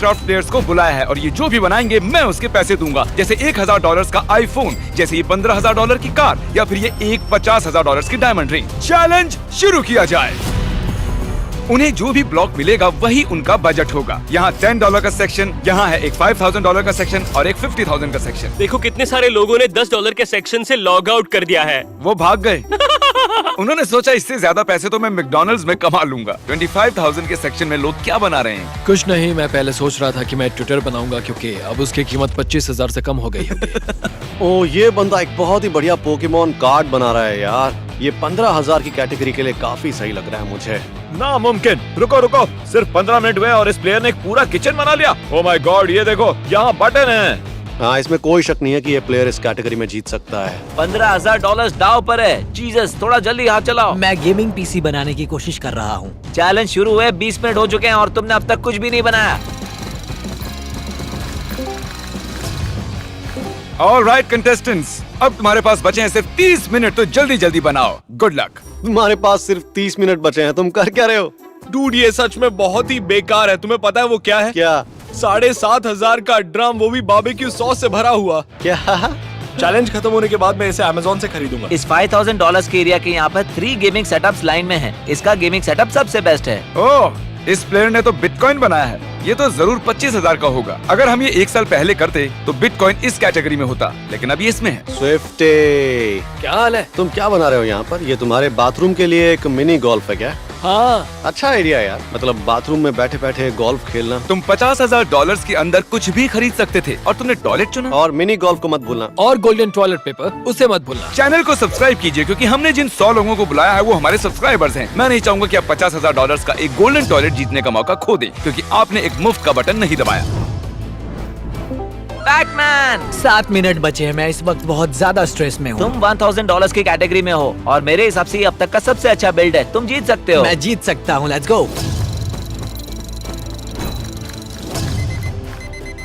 Minecraft players को बुलाया है और ये जो भी बनाएंगे मैं उसके पैसे दूंगा, जैसे $1000 का आईफोन, जैसे ये $15,000 की कार, या फिर ये एक $50,000 की डायमंड रिंग। चैलेंज शुरू किया जाए। उन्हें जो भी ब्लॉक मिलेगा वही उनका बजट होगा। यहाँ $10 का सेक्शन, यहाँ है एक $5,000 का सेक्शन और एक $50,000 का सेक्शन। देखो कितने सारे लोगों ने $10 के सेक्शन से लॉग आउट कर दिया है। वो भाग गए। उन्होंने सोचा इससे ज्यादा पैसे तो मैं मैकडॉनल्ड्स में कमा लूंगा। 25,000 के सेक्शन में लोग क्या बना रहे हैं? कुछ नहीं, मैं पहले सोच रहा था कि मैं ट्विटर बनाऊंगा क्योंकि अब उसकी कीमत 25,000 से कम हो गई होगी। ओ, ये बंदा एक बहुत ही बढ़िया पोकेमोन कार्ड बना रहा है यार। ये 15,000 की कैटेगरी के लिए काफी सही लग रहा है मुझे। नामुमकिन। रुको, सिर्फ 15 मिनट हुए और इस प्लेयर ने एक पूरा किचन बना लिया। ओह माय गॉड, ये देखो यहाँ बटन है। हाँ, इसमें कोई शक नहीं है कि ये प्लेयर इस कैटेगरी में जीत सकता है। $15,000 दाव पर है। जीसस, थोड़ा जल्दी हाथ चलाओ। मैं गेमिंग पीसी बनाने की कोशिश कर रहा हूँ। चैलेंज शुरू हुए 20 मिनट हो चुके हैं और तुमने अब तक कुछ भी नहीं बनाया। ऑलराइट कंटेस्टेंट्स, अब तुम्हारे पास बचे हैं सिर्फ 30 मिनट, तो जल्दी जल्दी बनाओ। Good luck. तुम्हारे पास सिर्फ 30 मिनट बचे हैं, तुम कर क्या रहे हो? डूड, ये सच में बहुत ही बेकार है। तुम्हें पता है वो क्या है? क्या? 7,500 का ड्रम, वो भी बारबेक्यू सॉस से भरा हुआ। क्या? चैलेंज खत्म होने के बाद मैं इसे अमेज़न से खरीदूंगा। इस $5,000 के एरिया के यहाँ पर 3 गेमिंग सेटअप्स लाइन में हैं। इसका गेमिंग सेटअप सबसे बेस्ट है। ओह, इस प्लेयर ने तो बिटकॉइन बनाया है। ये तो जरूर 25,000 का होगा। अगर हम ये 1 साल पहले करते तो बिटकॉइन इस कैटेगरी में होता, लेकिन अब ये इसमें है। स्विफ्टे, क्या हाल है? तुम क्या बना रहे हो यहाँ पर? ये तुम्हारे बाथरूम के लिए एक मिनी गोल्फ है क्या? हाँ, अच्छा आइडिया यार, मतलब बाथरूम में बैठे बैठे गोल्फ खेलना। तुम $50,000 के अंदर कुछ भी खरीद सकते थे और तुमने टॉयलेट चुना। और मिनी गोल्फ को मत भूलना। और गोल्डन टॉयलेट पेपर, उसे मत भूलना। चैनल को सब्सक्राइब कीजिए क्योंकि हमने जिन 100 लोगों को बुलाया है वो हमारे सब्सक्राइबर्स हैं। मैं नहीं चाहूंगा कि आप $50,000 का एक गोल्डन टॉयलेट जीतने का मौका खो दें क्योंकि आपने एक मुफ्त का बटन नहीं दबाया। बैटमैन, 7 मिनट बचे हैं। मैं इस वक्त बहुत ज्यादा स्ट्रेस में हूँ। तुम $1,000 की कैटेगरी में हो और मेरे हिसाब से ये अब तक का सबसे अच्छा बिल्ड है। तुम जीत सकते हो। मैं जीत सकता हूँ। Let's go.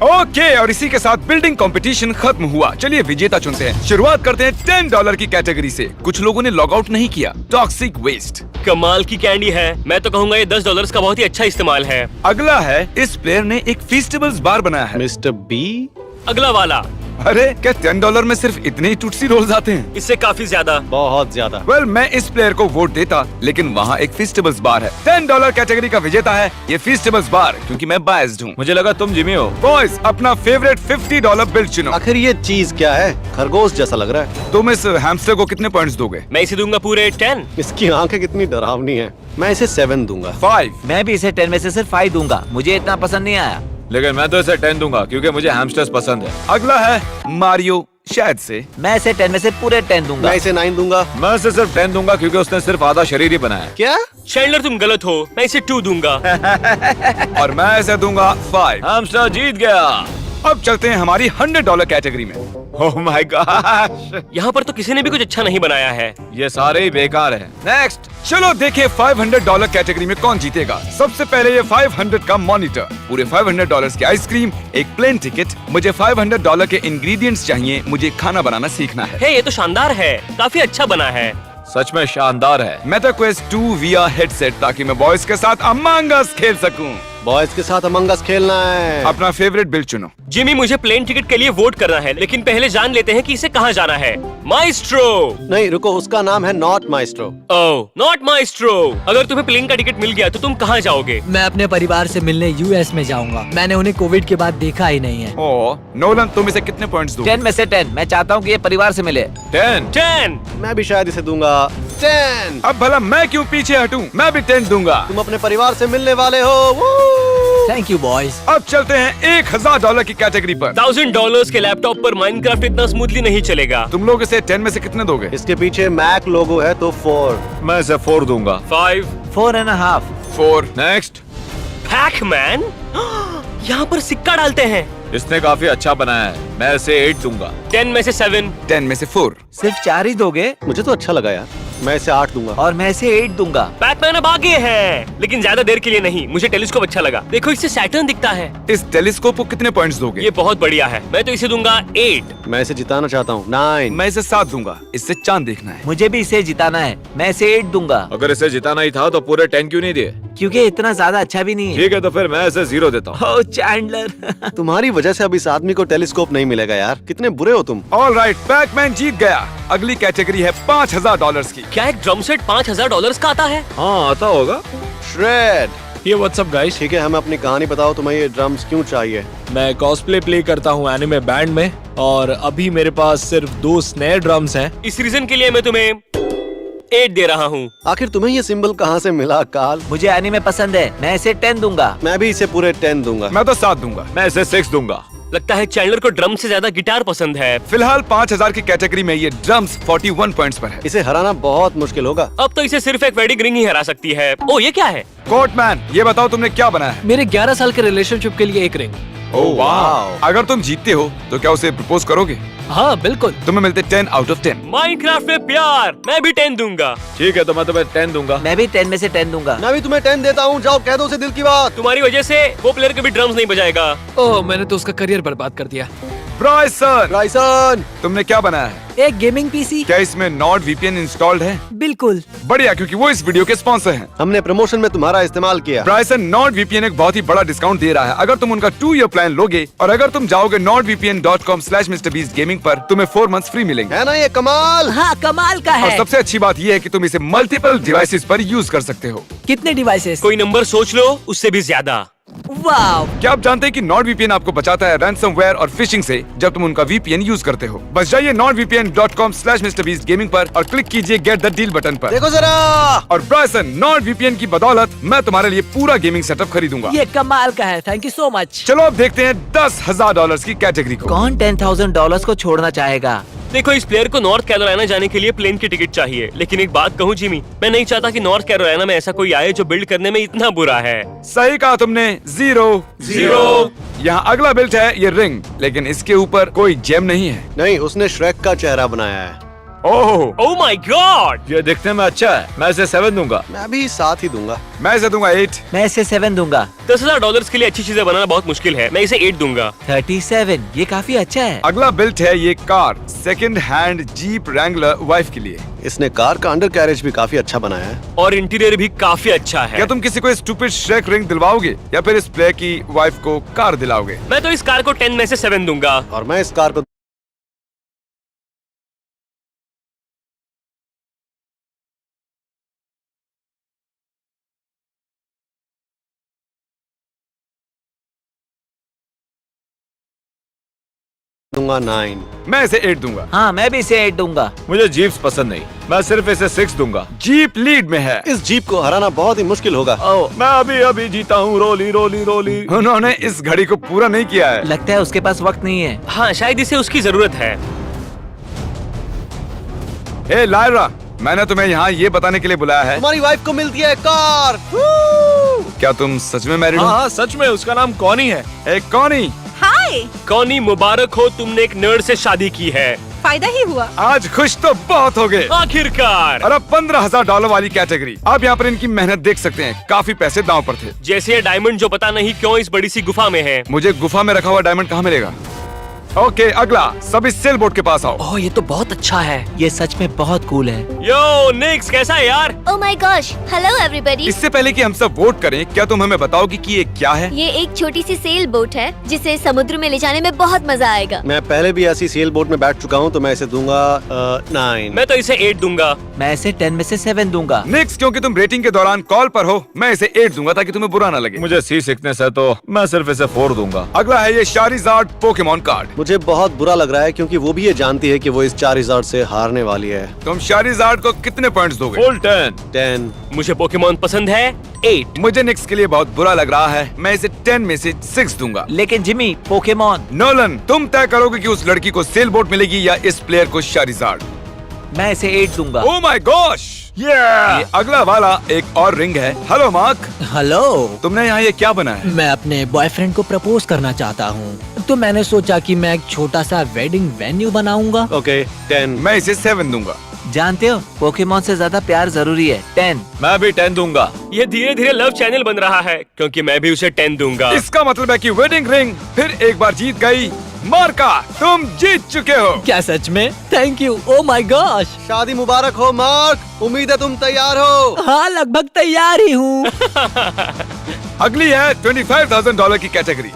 ओके, और इसी के साथ बिल्डिंग कंपटीशन खत्म हुआ। चलिए विजेता चुनते हैं। शुरुआत करते हैं $10 की कैटेगरी से। कुछ लोगों ने लॉग आउट नहीं किया। टॉक्सिक वेस्ट कमाल की कैंडी है। मैं तो कहूँगा ये $10 का बहुत ही अच्छा इस्तेमाल है। अगला है, इस प्लेयर ने एक फेस्टिवल्स बार बनाया है। Mister B. अगला वाला, अरे क्या $10 में सिर्फ इतने ही टूटसी रोल्स आते हैं? इससे काफी ज्यादा। बहुत ज्यादा। वेल, मैं इस प्लेयर को वोट देता, लेकिन वहाँ एक फेस्टिवल्स बार है। $10 कैटेगरी का विजेता है ये फेस्टिवल्स बार, क्योंकि मैं बायस्ड हूँ। मुझे लगा तुम जिमी हो। बॉयज, अपना फेवरेट $50 बिल चुनो। आखिर ये चीज क्या है? खरगोश जैसा लग रहा है। तुम इस हैमस्टर को कितने पॉइंट्स दोगे? मैं इसे दूंगा पूरे 10। इसकी आंखें कितनी डरावनी है। मैं इसे 7 दूंगा। 5। मैं भी इसे 10 में से सिर्फ 5 दूंगा। मुझे इतना पसंद नहीं आया। लेकिन मैं तो इसे 10 दूंगा क्योंकि मुझे हैमस्टर्स पसंद है। अगला है मारियो, शायद से। मैं इसे 10 में से पूरे 10 दूंगा। मैं इसे 9 दूंगा। मैं इसे सिर्फ 10 दूंगा क्योंकि उसने सिर्फ आधा शरीर ही बनाया है। क्या? चैंडलर तुम गलत हो। मैं इसे 2 दूंगा। और मैं इसे दूंगा 5। हैमस्टर जीत गया। अब चलते हैं हमारी $100 कैटेगरी में। ओह माय गॉड, यहाँ पर तो किसी ने भी कुछ अच्छा नहीं बनाया है। ये सारे ही बेकार हैं। नेक्स्ट, चलो देखें $500 कैटेगरी में कौन जीतेगा। सबसे पहले ये $500 का मॉनिटर, पूरे $500 की आइसक्रीम, एक प्लेन टिकट। मुझे $500 के इंग्रेडिएंट्स चाहिए। मुझे खाना बनाना सीखना है। हे, ये तो शानदार है। काफी अच्छा बना है। सच में शानदार है। मेटा क्वेस्ट 2 VR हेडसेट, ताकि मैं बॉयज के साथ अमंग अस खेल सकूं। बॉयज के साथ अमंग अस खेलना है। अपना फेवरेट बिल चुनो। जिमी, मुझे प्लेन टिकट के लिए वोट करना है, लेकिन पहले जान लेते हैं कि इसे कहाँ जाना है। माइस्ट्रो। नहीं रुको, उसका नाम है not maestro. Oh, not maestro. अगर तुम्हें प्लेन का टिकट मिल गया तो तुम कहाँ जाओगे? मैं अपने परिवार से मिलने US में जाऊंगा। मैंने उन्हें कोविड के बाद देखा ही नहीं है। ओह, नोलन, तुम इसे कितने पॉइंट्स दोगे? 10 में से 10। मैं चाहता हूँ कि ये परिवार से मिले। 10। मैं भी शायद इसे दूंगा 10। अब भला मैं क्यों पीछे हटूं? मैं भी 10 दूंगा। तुम अपने परिवार से मिलने वाले हो। Thank you boys. अब चलते हैं $1,000 की कैटेगरी पर। $1,000 के लैपटॉप पर माइनक्राफ्ट इतना स्मूथली नहीं चलेगा। तुम लोग इसे 10 में से कितने दोगे? इसके पीछे मैक लोगो है तो 4। मैं इसे 4 दूंगा। 5। 4.5। 4। Next, Pac-Man. यहाँ पर सिक्का डालते हैं। इसने काफी अच्छा बनाया है। मैं इसे 8 दूंगा। 10 में से 7। 10 में से 4। सिर्फ 4 ही दोगे? मुझे तो अच्छा लगा यार। मैं इसे 8 दूंगा। और मैं इसे 8 दूंगा। बैटमैन अब आगे है, लेकिन ज्यादा देर के लिए नहीं। मुझे टेलीस्कोप अच्छा लगा। देखो इससे सैटर्न दिखता है। इस टेलीस्कोप को कितने पॉइंट्स दोगे? ये बहुत बढ़िया है। मैं तो इसे दूंगा 8। मैं इसे जिताना चाहता हूँ। 9। मैं इसे 7 दूंगा। इससे चांद देखना है। मुझे भी इसे जिताना है। मैं इसे 8 दूंगा। अगर इसे जिताना ही था तो पूरे 10 क्यों नहीं दिए? क्योंकि इतना ज्यादा अच्छा भी नहीं है। ठीक है तो फिर मैं इसे 0 देता हूँ। ओह चैंडलर। तुम्हारी वजह से अब इस आदमी को टेलीस्कोप नहीं मिलेगा यार। कितने बुरे हो तुम। ऑल राइट, बैटमैन जीत गया। अगली कैटेगरी है $5000 की। क्या एक ड्रम सेट $5000 का आता है? हाँ आता होगा। श्रेड, ये व्हाट्सअप गाइस। ठीक है, हमें अपनी कहानी बताओ। तुम्हें ये ड्रम्स क्यों चाहिए? मैं कॉस्प्ले प्ले करता हूँ एनिमे बैंड में, और अभी मेरे पास सिर्फ 2 स्नेयर ड्रम्स हैं। इस रीजन के लिए मैं तुम्हें 8 दे रहा हूँ। आखिर तुम्हें ये सिंबल कहाँ से मिला काल? मुझे एनीमे पसंद है। मैं इसे 10 दूंगा। मैं भी इसे पूरे 10 दूंगा। मैं तो 7 दूंगा। मैं इसे 6 दूंगा। लगता है चैंडलर को ड्रम से ज्यादा गिटार पसंद है। फिलहाल 5000 की कैटेगरी में ये ड्रम्स 41 पॉइंट्स पर है। इसे हराना बहुत मुश्किल होगा। अब तो इसे सिर्फ एक वेडिंग रिंग ही हरा सकती है। ओ ये क्या है? कोर्टमैन, ये बताओ तुमने क्या बनाया है? मेरे 11 साल के रिलेशनशिप के लिए एक रिंग। ओह वाह। अगर तुम जीतते हो तो क्या उसे प्रपोज करोगे? हाँ बिल्कुल। तुम्हें मिलते 10 आउट ऑफ 10। माइनक्राफ्ट में प्यार। मैं भी 10 दूंगा। ठीक है तो मैं तुम्हें 10 दूंगा। मैं भी 10 में से 10 दूंगा। मैं भी तुम्हें 10 देता हूँ। जाओ कह दो उसे दिल की बात। तुम्हारी वजह से वो प्लेयर कभी ड्रम्स नहीं बजाएगा। ओह, मैंने तो उसका करियर बर्बाद कर दिया। ब्राइसन, राइसन, तुमने क्या बनाया है? एक गेमिंग पीसी। क्या इसमें नॉर्ड वीपीएन इंस्टॉल्ड है? बिल्कुल। बढ़िया, क्योंकि वो इस वीडियो के स्पॉन्सर हैं। हमने प्रमोशन में तुम्हारा इस्तेमाल किया। ब्राइसन नॉर्ड वीपीएन एक बहुत ही बड़ा डिस्काउंट दे रहा है अगर तुम उनका 2 ईयर प्लान लोगे, और अगर तुम जाओगे nordvpn.com/MrBeastGaming पर तुम्हें 4 months फ्री मिलेंगे। है ना ये कमाल? हाँ कमाल का और है। सबसे अच्छी बात ये है कि तुम इसे मल्टीपल डिवाइसेस पर यूज कर सकते हो। कितने डिवाइसेस? कोई नंबर सोच लो, उससे भी ज्यादा। वाव। क्या आप जानते हैं कि NordVPN आपको बचाता है रैंसमवेयर और फिशिंग से जब तुम उनका VPN यूज करते हो? बस जाइए nordvpn.com/MrBeastGaming पर और क्लिक कीजिए गेट द डील बटन पर। देखो जरा। और ब्राइसन, NordVPN की बदौलत मैं तुम्हारे लिए पूरा गेमिंग सेटअप खरीदूंगा। ये कमाल का है। Thank you so much. चलो अब देखते हैं $10,000 की कैटेगरी को। कौन $10,000 को छोड़ना चाहेगा? देखो इस प्लेयर को नॉर्थ कैरोलिना जाने के लिए प्लेन की टिकट चाहिए, लेकिन एक बात कहूँ जिमी, मैं नहीं चाहता कि नॉर्थ कैरोलिना में ऐसा कोई आए जो बिल्ड करने में इतना बुरा है। सही कहा तुमने। 0 यहाँ अगला बिल्ट है ये रिंग, लेकिन इसके ऊपर कोई जेम नहीं है। नहीं, उसने श्रेक का चेहरा बनाया है। ओह, ओह माय गॉड। ये दिखने में अच्छा है। मैं इसे 7 दूंगा। मैं भी 7 ही दूंगा। मैं इसे दूंगा 8। मैं इसे 7 दूंगा। $10,000 के लिए अच्छी चीजें बनाना बहुत मुश्किल है। मैं इसे 8 दूंगा। 37। ये काफी अच्छा है। अगला बिल्ट है ये car, second hand jeep Wrangler wife के लिए। इसने कार का अंडर कैरेज भी काफी अच्छा बनाया है। और इंटीरियर भी काफी अच्छा है। क्या तुम किसी को स्टूपिड श्रेक रिंग दिलवाओगे या फिर इस प्लेयर की वाइफ को कार दिलाओगे? मैं तो इस कार को 10 में से 7 दूंगा। और मैं इस कार को दूंगा 9। मैं इसे 8 दूंगा। हाँ मैं भी इसे 8 दूंगा। मुझे जीप्स पसंद नहीं। मैं सिर्फ इसे 6 दूंगा। जीप लीड में है। इस जीप को हराना बहुत ही मुश्किल होगा। मैं अभी जीता हूँ। रोली रोली रोली। उन्होंने इस घड़ी को पूरा नहीं किया है। लगता है उसके पास वक्त नहीं है। हाँ शायद इसे उसकी जरूरत है। ए लायरा, मैंने तुम्हें यहाँ ये बताने के लिए बुलाया है, तुम्हारी वाइफ को मिलती है कार। क्या तुम सच में मैरिड हो? हाँ सच में, उसका नाम कॉनी है। ए कॉनी, कॉनी मुबारक हो, तुमने एक नर्ड से शादी की है। फायदा ही हुआ। आज खुश तो बहुत हो गए। आखिरकार। और अब $15,000 वाली कैटेगरी। आप यहाँ पर इनकी मेहनत देख सकते हैं। काफी पैसे दांव पर थे। जैसे ये डायमंड जो पता नहीं क्यों इस बड़ी सी गुफा में है। मुझे गुफा में रखा हुआ डायमंड कहाँ मिलेगा? ओके, अगला सब इस सेल बोट के पास आओ। ओह ये तो बहुत अच्छा है। ये सच में बहुत कूल है। यो निक्स, कैसा है यार? Oh my gosh, hello everybody. इससे पहले कि हम सब वोट करें, क्या तुम हमें बताओगे कि ये क्या है? ये एक छोटी सी सेल बोट है जिसे समुद्र में ले जाने में बहुत मजा आएगा। मैं पहले भी ऐसी सेल बोट में बैठ चुका हूँ, तो मैं इसे दूंगा 9। मैं तो इसे 8 दूंगा। मैं इसे 10 में से 7 दूंगा। निक्स, क्योंकि तुम रेटिंग के दौरान कॉल पर हो, मैं इसे 8 दूंगा ताकि तुम्हें बुरा ना लगे। मुझे सी सिकनेस है तो मैं सिर्फ इसे 4 दूंगा। अगला है ये शारिजार्ड पोकेमॉन कार्ड। मुझे बहुत बुरा लग रहा है क्योंकि वो भी ये जानती है कि वो इस 4000 से हारने वाली है। तुम शारिजार्ड को कितने पॉइंट्स दोगे? फुल 10। 10। मुझे पोकेमॉन पसंद है। 8। मुझे निक्स के लिए बहुत बुरा लग रहा है। मैं इसे 10 में से 6 दूंगा। लेकिन जिमी, पोकेमॉन। नोलन, तुम तय करोगे कि उस लड़की को सेल बोट मिलेगी या इस प्लेयर को शारिजार्ड। मैं इसे 8 दूंगा। ओह माय गॉश, ये अगला वाला एक और रिंग है। Hello mark, hello. तुमने यहाँ ये क्या बनाया है? मैं अपने बॉयफ्रेंड को प्रपोज करना चाहता हूँ, तो मैंने सोचा कि मैं एक छोटा सा वेडिंग वेन्यू बनाऊंगा। ओके 10। मैं इसे 7 दूंगा। जानते हो पोकेमोन से ज्यादा प्यार जरूरी है। 10। मैं भी 10 दूंगा। ये धीरे धीरे लव चैनल बन रहा है क्योंकि मैं भी उसे 10 दूंगा। इसका मतलब है कि वेडिंग रिंग फिर एक बार जीत गई। मार्का, तुम जीत चुके हो। क्या सच में? Thank you. Oh my gosh. शादी मुबारक हो मार्क, उम्मीद है तुम तैयार हो। हाँ, लगभग तैयार ही हूँ। अगली है $25,000 की कैटेगरी।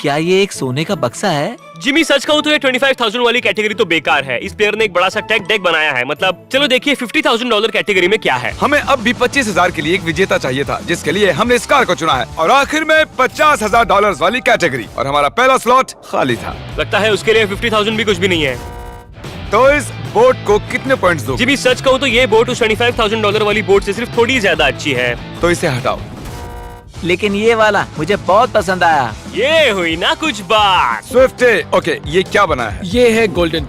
क्या ये एक सोने का बक्सा है? जिमी सच कहूँ तो ये 25,000 वाली कैटेगरी तो बेकार है। इस प्लेयर ने एक बड़ा सा टेक डेक बनाया है। मतलब चलो देखिए $50,000 कैटेगरी में क्या है। हमें अब भी 25,000 के लिए एक विजेता चाहिए था, जिसके लिए हमने इस कार को चुना है। और आखिर में $50,000 वाली कैटेगरी, और हमारा पहला स्लॉट खाली था। लगता है उसके लिए 50,000 भी कुछ भी नहीं है। तो इस बोट को कितने पॉइंट्स दोगे? जिमी सच कहूँ तो ये बोट उस $25,000 वाली बोट से सिर्फ थोड़ी ज्यादा अच्छी है। तो इसे हटाओ। लेकिन ये वाला मुझे बहुत पसंद आया। ये हुई ना कुछ बात। स्विफ्ट, ओके, ये क्या बना है? ये है गोल्डन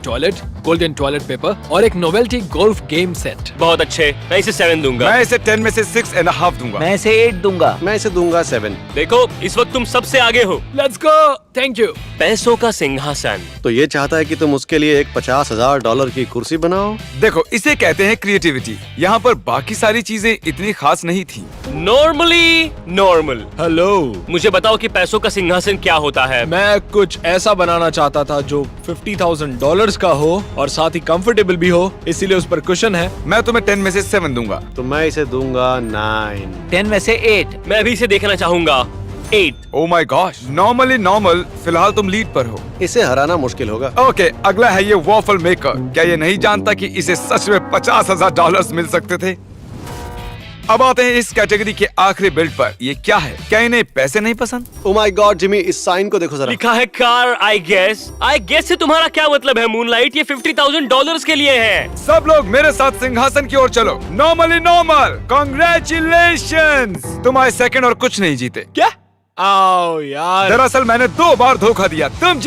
टॉयलेट पेपर और एक नोवेल्टी गोल्फ गेम सेट। बहुत अच्छे, मैं इसे 7 दूंगा। मैं इसे 10 में से 6.5 दूंगा। मैं इसे 8 दूंगा। मैं इसे दूंगा 7। देखो इस वक्त तुम सबसे आगे हो। Let's go. Thank you. पैसों का सिंहासन। तो ये चाहता है कि तुम उसके लिए एक $50,000 की कुर्सी बनाओ। देखो, इसे कहते हैं क्रिएटिविटी। यहाँ पर बाकी सारी चीजें इतनी खास नहीं थी। Normally normal. हेलो। मुझे बताओ कि पैसों का सिंहासन क्या होता है। मैं कुछ ऐसा बनाना चाहता था जो $50,000 का हो और साथ ही कंफर्टेबल भी हो, इसीलिए उस पर कुशन है। मैं तुम्हें 10 में से 7 दूंगा। तो मैं इसे दूंगा 9। 10 में से 8। मैं भी इसे देखना चाहूंगा। 8। Oh my gosh, normal. फिलहाल तुम लीड पर हो। इसे हराना मुश्किल होगा। ओके, अगला है ये वॉफल मेकर। क्या ये नहीं जानता कि इसे सच में $50,000 मिल सकते थे? अब आते हैं इस कैटेगरी के आखिरी बिल्ड पर। ये क्या है? क्या इन्हें पैसे नहीं पसंद? ओ माय गॉड जिमी, इस साइन को देखो जरा। लिखा है कार। आई गेस से तुम्हारा क्या मतलब है मूनलाइट? ये $50,000 के लिए है। सब लोग मेरे साथ सिंहासन की ओर चलो। नॉर्मल। कांग्रेचुलेशंस, तुम आए सेकंड और कुछ नहीं जीते। क्या? आओ यार। दरअसल मैंने 2 बार धोखा दिया। तुम